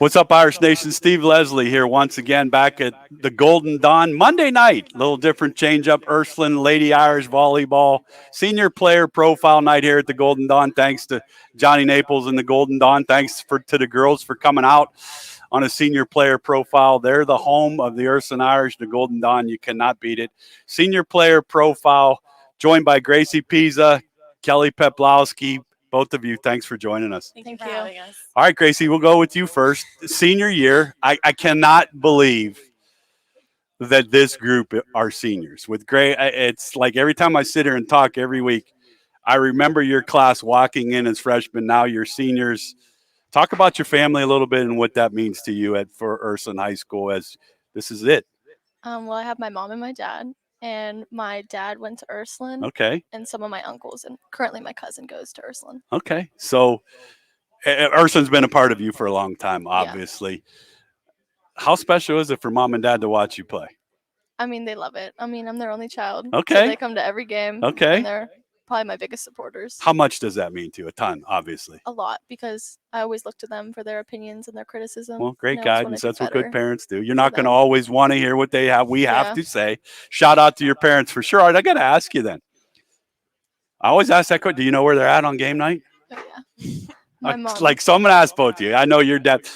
What's up, Irish Nation? Steve Leslie here once again back at the Golden Dawn Monday night. Little different change up. Ursuline Lady Irish Volleyball senior player profile night here at the Golden Dawn. Thanks to Johnny Naples and the Golden Dawn. Thanks to the girls for coming out on a senior player profile. They're the home of the Ursuline Irish, the Golden Dawn. You cannot beat it. Senior player profile joined by Gracie Pesa, Kelly Peplowski. Both of you, thanks for joining us. Thank you for having us. All right, Gracie, we'll go with you first. Senior year, I cannot believe that this group are seniors. With Gray, it's like every time I sit here and talk every week, I remember your class walking in as freshmen. Now you're seniors. Talk about your family a little bit and what that means to you for Ursuline High School, as this is it. Well, I have my mom and my dad. And my dad went to Ursuline. Okay. And some of my uncles. And currently my cousin goes to Ursuline. Okay. So Ursuline's been a part of you for a long time, obviously. Yeah. How special is it for mom and dad to watch you play? I mean, they love it. I mean, I'm their only child. Okay. So they come to every game. Okay. And they're probably my biggest supporters. How much does that mean to you? A ton, obviously. A lot, because I always look to them for their opinions and their criticism. Well, great guidance. That's what good parents do. You're not going to always want to hear what we have to say. Shout out to your parents for sure. All right, I got to ask you then. I always ask that question. Do you know where they're at on game night? Oh, yeah. My mom. So I'm going to ask both of you. I know your dad.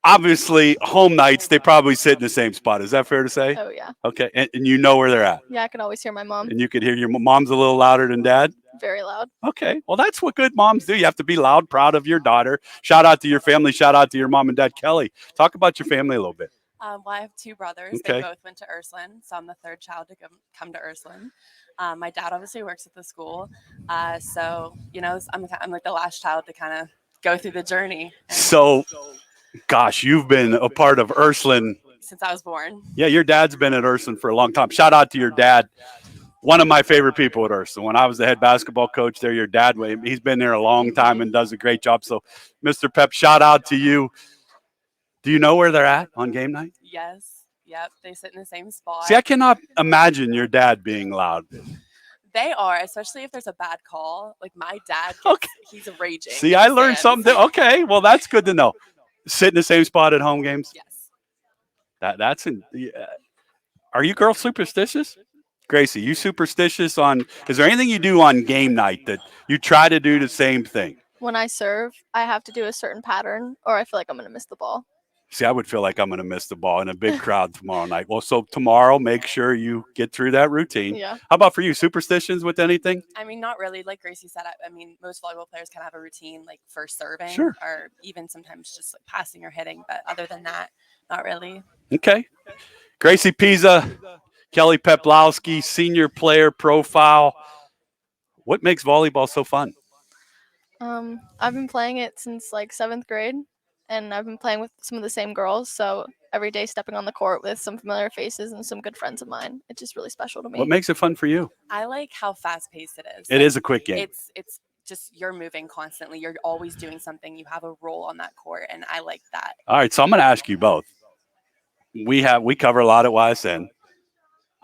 Obviously, home nights, they probably sit in the same spot. Is that fair to say? Oh, yeah. Okay, and you know where they're at? Yeah, I can always hear my mom. And you could hear your mom's a little louder than dad? Very loud. Okay, well, that's what good moms do. You have to be loud, proud of your daughter. Shout out to your family. Shout out to your mom and dad. Kelly, talk about your family a little bit. Well, I have two brothers. Okay. They both went to Ursuline, so I'm the third child to come to Ursuline. My dad obviously works at the school, so I'm like the last child to kind of go through the journey. So, gosh, you've been a part of Ursuline since I was born. Yeah, your dad's been at Ursuline for a long time. Shout out to your dad. One of my favorite people at Ursuline. When I was the head basketball coach there, your dad, he's been there a long time and does a great job. So, Mr. Pep, shout out to you. Do you know where they're at on game night? Yes. Yep. They sit in the same spot. See, I cannot imagine your dad being loud. They are, especially if there's a bad call. Like my dad, he's raging. See, I learned something. Okay, well, that's good to know. Sit in the same spot at home games? Yes. Are you girls superstitious? Gracie, you superstitious is there anything you do on game night that you try to do the same thing? When I serve, I have to do a certain pattern or I feel like I'm going to miss the ball. See, I would feel like I'm going to miss the ball in a big crowd tomorrow night. Well, so tomorrow, make sure you get through that routine. Yeah. How about for you? Superstitions with anything? I mean, not really. Like Gracie said, I mean, most volleyball players kind of have a routine, like for serving or even sometimes just like passing or hitting. But other than that, not really. Okay. Gracie Pesa, Kelly Peplowski, senior player profile. What makes volleyball so fun? I've been playing it since like 7th grade. And I've been playing with some of the same girls, so every day stepping on the court with some familiar faces and some good friends of mine. It's just really special to me. What makes it fun for you? I like how fast-paced it is. It is a quick game. It's just you're moving constantly. You're always doing something. You have a role on that court, and I like that. All right, so I'm going to ask you both. We cover a lot at YSN.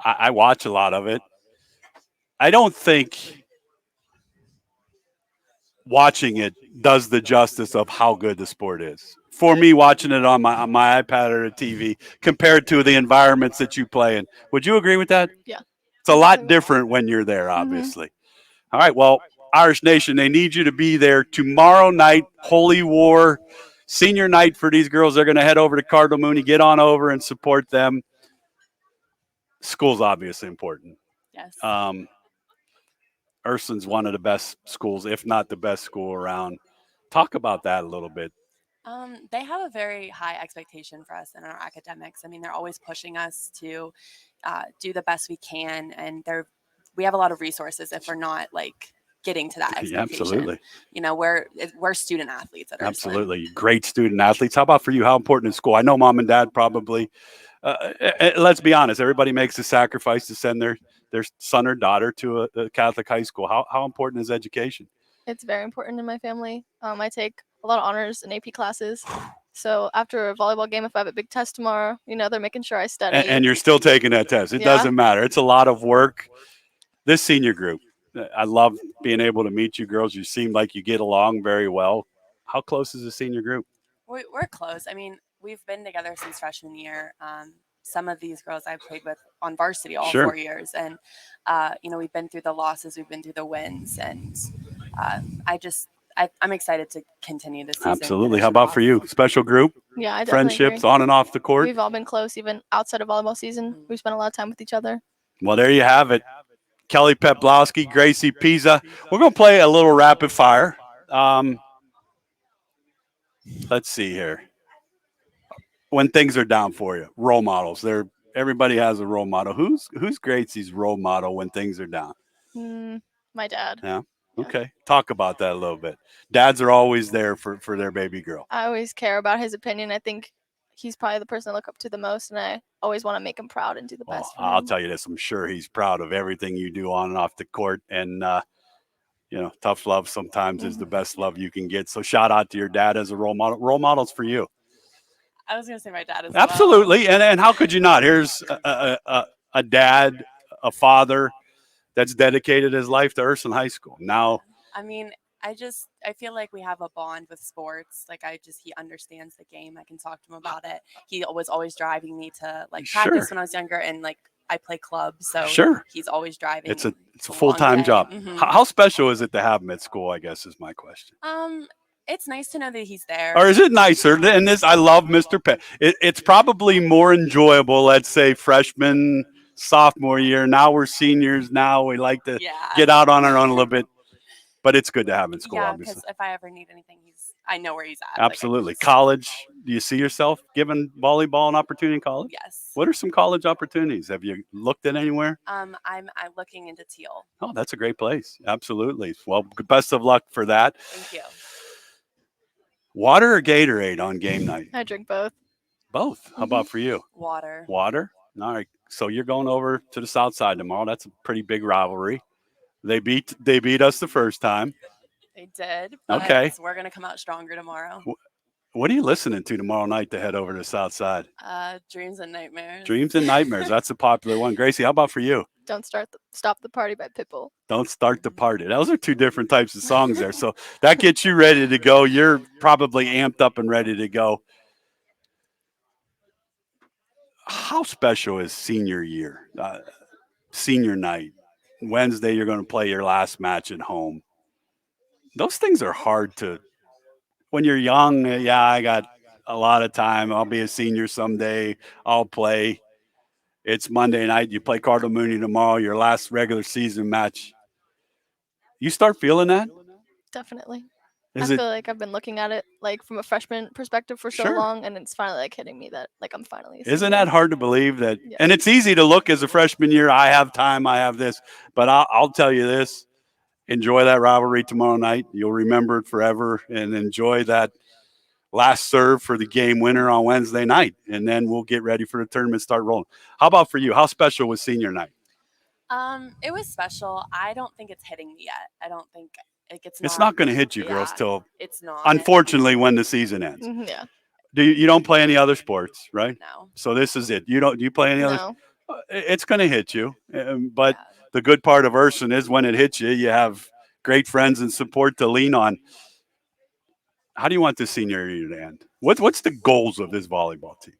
I watch a lot of it. I don't think watching it does the justice of how good the sport is. For me, watching it on my iPad or a TV compared to the environments that you play in. Would you agree with that? Yeah. It's a lot different when you're there, obviously. Mm-hmm. All right, well, Irish Nation, they need you to be there tomorrow night, Holy War, senior night for these girls. They're going to head over to Cardinal Mooney, get on over and support them. School's obviously important. Yes. Ursuline's one of the best schools, if not the best school around. Talk about that a little bit. They have a very high expectation for us in our academics. I mean, they're always pushing us to do the best we can, and we have a lot of resources if we're not like getting to that expectation. Yeah, absolutely. You know, we're student athletes at Ursuline. Absolutely. Great student athletes. How about for you? How important is school? I know mom and dad probably. Let's be honest. Everybody makes a sacrifice to send their son or daughter to a Catholic high school. How important is education? It's very important in my family. I take a lot of honors and AP classes. So after a volleyball game, if I have a big test tomorrow, they're making sure I study. And you're still taking that test. It doesn't matter. It's a lot of work. This senior group, I love being able to meet you girls. You seem like you get along very well. How close is the senior group? We're close. I mean, we've been together since freshman year. Some of these girls I've played with on varsity all Sure. 4 years, and we've been through the losses, we've been through the wins, and I'm excited to continue this season. Absolutely. finish How it about off. for you? Special group, Yeah, I definitely friendships agree. on and off the court. We've all been close, even outside of volleyball season. Mhm. We've spent a lot of time with each other. Well, there you have it. Kelly Peplowski, Gracie Pesa. We're going to play a little rapid fire. Let's see here. When things are down for you, role models. Everybody has a role model. Who's Gracie's role model when things are down? My dad. Yeah. Yeah. Okay. Talk about that a little bit. Dads are always there for their baby girl. I always care about his opinion. I think he's probably the person I look up to the most, and I always want to make him proud and do the Well, best for I'll him. tell you this. I'm sure he's proud of everything you do on and off the court. And, tough love sometimes is the best love you can get. So shout out to your dad as a role model. Role models for you. I was going to say my dad as Absolutely. well. And how could you not? Here's a dad, a father that's dedicated his life to Ursuline High School. Now, I mean, I feel like we have a bond with sports. Like he understands the game. I can talk to him about it. He was always driving me to practice Sure. when I was younger, and I play club, so Sure. he's always driving. It's a long full-time day. job. Mhm. How special is it to have him at school, I guess, is my question. It's nice to know that he's there. Or is it nicer? And I love Mr. Penn. It's probably more enjoyable, let's say, freshman, sophomore year. Now we're seniors. Now we like to get out on our own a little bit. But it's good to have him in school, Yeah, obviously. because if I ever need anything, I know where he's at. Absolutely. College, do you see yourself giving volleyball an opportunity in college? Yes. What are some college opportunities? Have you looked at anywhere? I'm looking into Teal. Oh, that's a great place. Absolutely. Well, best of luck for that. Thank you. Water or Gatorade on game night? I drink both. Both. How about for you? Water. Water? All right. So you're going over to the south side tomorrow. That's a pretty big rivalry. They beat us the first time. They did. But Okay. we're gonna come out stronger tomorrow. What are you listening to tomorrow night to head over to the south side? Dreams and Nightmares. Dreams and Nightmares. That's a popular one. Gracie, how about for you? Don't Stop the Party by Pitbull. Don't Start the Party. Those are two different types of songs there. So that gets you ready to go. You're probably amped up and ready to go. How special is senior year, senior night? Wednesday, you're going to play your last match at home. Those things are hard to, when you're young, yeah, I got a lot of time. I'll be a senior someday. I'll play. It's Monday night. You play Cardinal Mooney tomorrow, your last regular season match. You start feeling that? Definitely. I feel like I've been looking at it from a freshman perspective for so Sure. long, and it's finally hitting me that I'm finally. Isn't that hard to believe that? Yeah. And it's easy to look as a freshman year. I have time. I have this. But I'll tell you this. Enjoy that rivalry tomorrow night. You'll remember it forever, and enjoy that last serve for the game winner on Wednesday night. And then we'll get ready for the tournament, start rolling. How about for you? How special was senior night? It was special. I don't think it's hitting me yet. I don't think it's not going to hit you girls till, it's not. unfortunately, when the season ends. Yeah. You don't play any other sports, right? No. So this is it. Do you play any other? No. It's going to hit you. But the good part of Ursuline is when it hits you, you have great friends and support to lean on. How do you want this senior year to end? What's the goals of this volleyball team?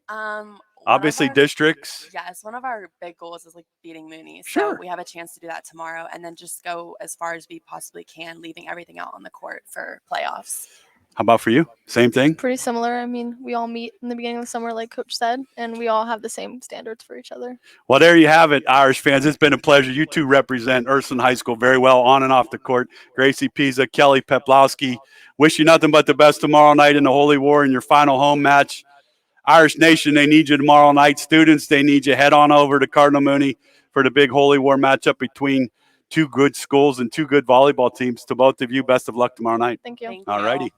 Obviously, districts. Yes, one of our big goals is beating Mooney. Sure. So we have a chance to do that tomorrow, and then just go as far as we possibly can, leaving everything out on the court for playoffs. How about for you? Same thing? Pretty similar. I mean, we all meet in the beginning of the summer, like Coach said, and we all have the same standards for each other. Well, there you have it, Irish fans. It's been a pleasure. You two represent Ursuline High School very well on and off the court. Gracie Pesa, Kelly Peplowski. Wish you nothing but the best tomorrow night in the Holy War in your final home match. Irish Nation, they need you tomorrow night. Students, they need you. Head on over to Cardinal Mooney for the big Holy War matchup between two good schools and two good volleyball teams. To both of you, best of luck tomorrow night. Thank you. All righty.